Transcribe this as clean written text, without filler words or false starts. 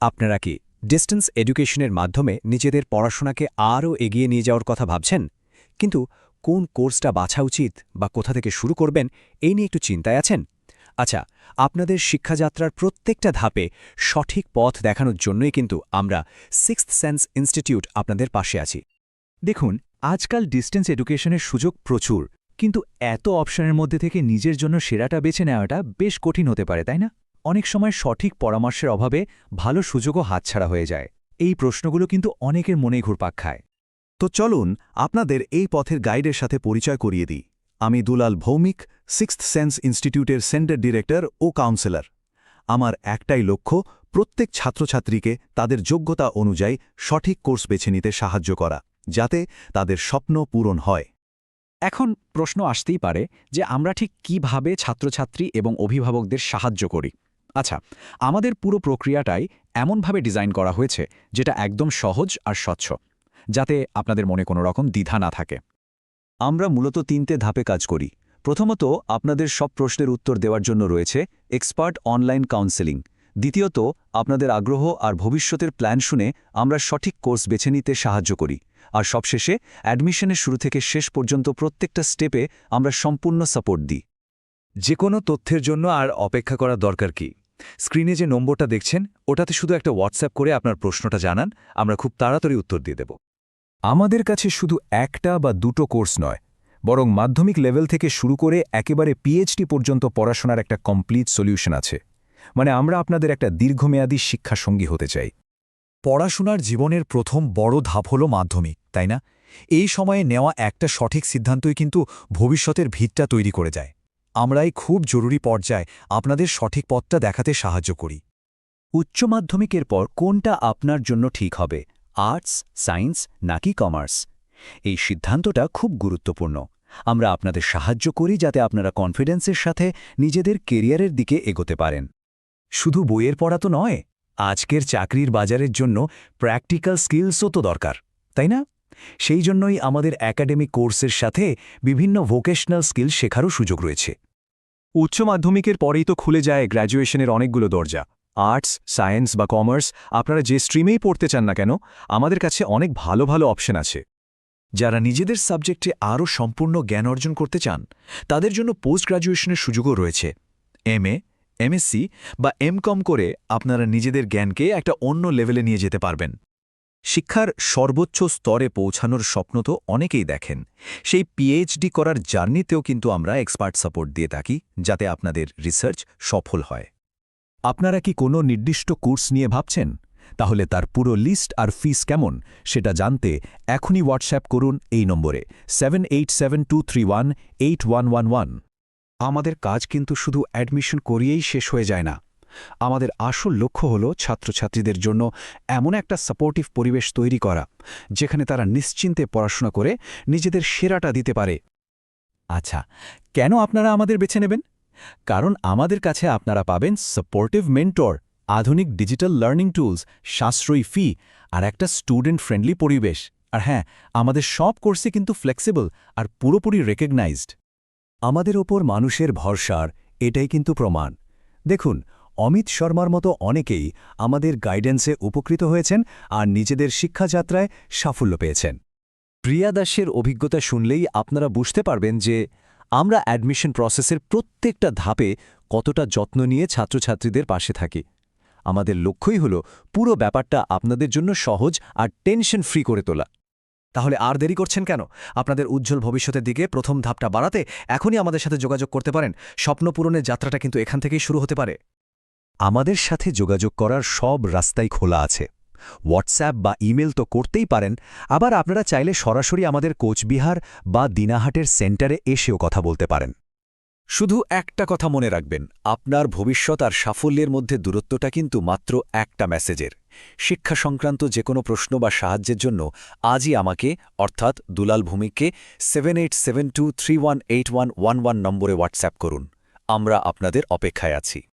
আপনারা কি ডিস্টেন্স এডুকেশনের মাধ্যমে নিজেদের পড়াশোনাকে আরও এগিয়ে নিয়ে যাওয়ার কথা ভাবছেন কিন্তু কোন কোর্সটা বাছা উচিত বা কোথা থেকে শুরু করবেন এই নিয়ে একটু চিন্তায় আছেন আচ্ছা আপনাদের শিক্ষাযাত্রার প্রত্যেকটা ধাপে সঠিক পথ দেখানোর জন্যই কিন্তু আমরা সিক্সথ সেন্স ইনস্টিটিউট আপনাদের পাশে আছি দেখুন আজকাল ডিস্টেন্স এডুকেশনের সুযোগ প্রচুর কিন্তু এত অপশনের মধ্যে থেকে নিজের জন্য সেরাটা বেছে নেওয়াটা বেশ কঠিন হতে পারে তাই না অনেক সময় সঠিক পরামর্শের অভাবে ভালো সুযোগও হাতছাড়া হয়ে যায় এই প্রশ্নগুলো কিন্তু অনেকের মনেই ঘুরপাক খায় তো চলুন আপনাদের এই পথের গাইডের সাথে পরিচয় করিয়ে দিই আমি দুলাল ভৌমিক সিক্সথ সেন্স ইনস্টিটিউটের সেন্টার ডিরেক্টর ও কাউন্সেলর আমার একটাই লক্ষ্য প্রত্যেক ছাত্রছাত্রীকে তাদের যোগ্যতা অনুযায়ী সঠিক কোর্স বেছে নিতে সাহায্য করা যাতে তাদের স্বপ্ন পূরণ হয় এখন প্রশ্ন আসতেই পারে যে আমরা ঠিক কিভাবে ছাত্রছাত্রী এবং অভিভাবকদের সাহায্য করি আচ্ছা আমাদের পুরো প্রক্রিয়াটাই এমনভাবে ডিজাইন করা হয়েছে যেটা একদম সহজ আর স্বচ্ছ যাতে আপনাদের মনে কোনো রকম দ্বিধা না থাকে আমরা মূলত 3টে ধাপে কাজ করি প্রথমত আপনাদের সব প্রশ্নের উত্তর দেওয়ার জন্য রয়েছে এক্সপার্ট অনলাইন কাউন্সেলিং দ্বিতীয়ত আপনাদের আগ্রহ আর ভবিষ্যতের প্ল্যান শুনে আমরা সঠিক কোর্স বেছে নিতে সাহায্য করি আর সবশেষে অ্যাডমিশনের শুরু থেকে শেষ পর্যন্ত প্রত্যেকটা স্টেপে আমরা সম্পূর্ণ সাপোর্ট দিই যে কোনো তথ্যের জন্য আর অপেক্ষা করার দরকার কি স্ক্রিনে যে নম্বরটা দেখছেন ওটাতে শুধু একটা হোয়াটসঅ্যাপ করে আপনার প্রশ্নটা জানান আমরা খুব তাড়াতাড়ি উত্তর দিয়ে দেব আমাদের কাছে শুধু একটা বা দুটো কোর্স নয় বরং মাধ্যমিক লেভেল থেকে শুরু করে একেবারে পিএইচডি পর্যন্ত পড়াশোনার একটা কমপ্লিট সলিউশন আছে মানে আমরা আপনাদের একটা দীর্ঘমেয়াদী শিক্ষাসঙ্গী হতে চাই পড়াশোনার জীবনের প্রথম বড় ধাপ হল মাধ্যমিক তাই না এই সময়ে নেওয়া একটা সঠিক সিদ্ধান্তই কিন্তু ভবিষ্যতের ভিতটা তৈরি করে যায় আমরাই খুব জরুরি পর্যায়ে আপনাদের সঠিক পথটা দেখাতে সাহায্য করি উচ্চ মাধ্যমিকের পর কোনটা আপনার জন্য ঠিক হবে আর্টস সায়েন্স নাকি কমার্স এই সিদ্ধান্তটা খুব গুরুত্বপূর্ণ আমরা আপনাদের সাহায্য করি যাতে আপনারা কনফিডেন্সের সাথে নিজেদের কেরিয়ারের দিকে এগোতে পারেন শুধু বইয়ের পড়া তো নয় আজকের চাকরির বাজারের জন্য প্র্যাকটিক্যাল স্কিলসও তো দরকার তাই না সেই জন্যই আমাদের একাডেমিক কোর্সের সাথে বিভিন্ন ভোকেশনাল স্কিল শেখারও সুযোগ রয়েছে উচ্চ মাধ্যমিকের পরেই তো খুলে যায় গ্র্যাজুয়েশনের অনেকগুলো দরজা আর্টস সায়েন্স বা কমার্স আপনারা যে স্ট্রিমেই পড়তে চান না কেন আমাদের কাছে অনেক ভালো ভালো অপশন আছে যারা নিজেদের সাবজেক্টে আরও সম্পূর্ণ জ্ঞান অর্জন করতে চান তাদের জন্য পোস্ট গ্র্যাজুয়েশনের সুযোগও রয়েছে এমএ এমএসসি বা এমকম করে আপনারা নিজেদের জ্ঞানকে একটা অন্য লেভেলে নিয়ে যেতে পারবেন শিক্ষার সর্বোচ্চ স্তরে পৌঁছানোর স্বপ্ন তো অনেকেই দেখেন সেই পিএইচডি করার জার্নিতেও কিন্তু আমরা এক্সপার্ট সাপোর্ট দিয়ে থাকি যাতে আপনাদের রিসার্চ সফল হয় আপনারা কি কোনো নির্দিষ্ট কোর্স নিয়ে ভাবছেন তাহলে তার পুরো লিস্ট আর ফিস কেমন সেটা জানতে এখনই হোয়াটসঅ্যাপ করুন এই নম্বরে 7872318111 আমাদের কাজ কিন্তু শুধু অ্যাডমিশন করিয়েই শেষ হয়ে যায় না আমাদের আসল লক্ষ্য হল ছাত্রছাত্রীদের জন্য এমন একটা সাপোর্টিভ পরিবেশ তৈরি করা যেখানে তারা নিশ্চিন্তে পড়াশোনা করে নিজেদের সেরাটা দিতে পারে আচ্ছা কেন আপনারা আমাদের বেছে নেবেন কারণ আমাদের কাছে আপনারা পাবেন সাপোর্টিভ মেন্টর আধুনিক ডিজিটাল লার্নিং টুলস সাশ্রয়ী ফি আর একটা স্টুডেন্ট ফ্রেন্ডলি পরিবেশ আর হ্যাঁ আমাদের সব কোর্সে কিন্তু ফ্লেক্সিবল আর পুরোপুরি রেকগনাইজড আমাদের ওপর মানুষের ভরসার এটাই কিন্তু প্রমাণ দেখুন অমিত শর্মার মতো অনেকেই আমাদের গাইডেন্সে উপকৃত হয়েছেন আর নিজেদের শিক্ষাযাত্রায় সাফল্য পেয়েছেন প্রিয়া দাসের অভিজ্ঞতা শুনলেই আপনারা বুঝতে পারবেন যে আমরা অ্যাডমিশন প্রসেসের প্রত্যেকটা ধাপে কতটা যত্ন নিয়ে ছাত্রছাত্রীদের পাশে থাকি আমাদের লক্ষ্যই হল পুরো ব্যাপারটা আপনাদের জন্য সহজ আর টেনশন ফ্রি করে তোলা তাহলে আর দেরি করছেন কেন আপনাদের উজ্জ্বল ভবিষ্যতের দিকে প্রথম ধাপটা বাড়াতে এখনই আমাদের সাথে যোগাযোগ করতে পারেন স্বপ্ন পূরণের যাত্রাটা কিন্তু এখান থেকেই শুরু হতে পারে আমাদের সাথে যোগাযোগ করার সব রাস্তাই খোলা আছে হোয়াটসঅ্যাপ বা ইমেল তো করতেই পারেন আবার আপনারা চাইলে সরাসরি আমাদের কোচবিহার বা দিনাহাটের সেন্টারে এসেও কথা বলতে পারেন শুধু একটা কথা মনে রাখবেন আপনার ভবিষ্যৎ আর সাফল্যের মধ্যে দূরত্বটা কিন্তু মাত্র একটা মেসেজের শিক্ষা সংক্রান্ত যে কোনো প্রশ্ন বা সাহায্যের জন্য আজই আমাকে অর্থাৎ দুলাল ভৌমিককে 7872318111 নম্বরে হোয়াটসঅ্যাপ করুন আমরা আপনাদের অপেক্ষায় আছি